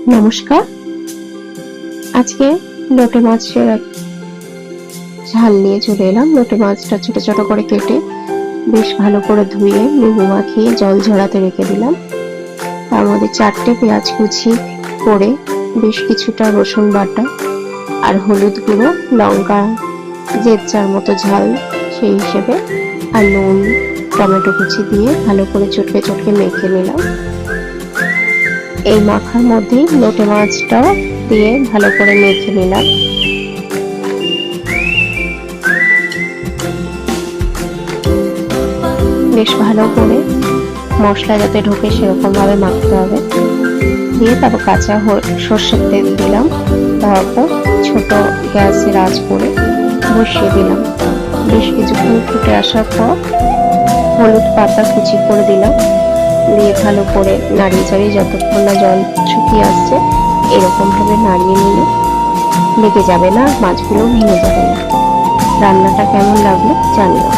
নমস্কার। আজকে লোটে মাছের ঝাল নিয়ে চলে এলাম। লোটে মাছটা ছোট ছোট করে কেটে বেশ ভালো করে ধুয়ে লেবু মাখিয়ে জল ঝরাতে রেখে দিলাম। তার মধ্যে 4টে পেঁয়াজ কুচি করে বেশ কিছুটা রসুন বাটা আর হলুদ গুঁড়ো, লঙ্কা যে যার মতো ঝাল সেই হিসেবে, আর নুন, টমেটো কুচি দিয়ে ভালো করে চটকে চটকে মেখে নিলাম। এই মাখার মধ্যেই লোটে মাছটাও দিয়ে ভালো করে মেখে নিলাম। বেশ ভালো করে মশলা যাতে ঢোকে সেরকম ভাবে মাখতে হবে। দিয়ে তারপর কাঁচা সর্ষের তেল দিলাম। তারপর ছোট গ্যাসের আঁচ করে বসিয়ে দিলাম। বেশ কিছুক্ষণ ফুটে আসার পর হলুদ পাতা কুচি করে দিলাম। দিয়ে ভালো করে নাড়িয়ে চাড়িয়ে যতক্ষণ না জল শুকিয়ে আসছে এরকম ভাবে নাড়িয়ে নিলে লেগে যাবে না, মাছগুলো ভেঙে যাবে না। রান্নাটা কেমন লাগলো জানিও।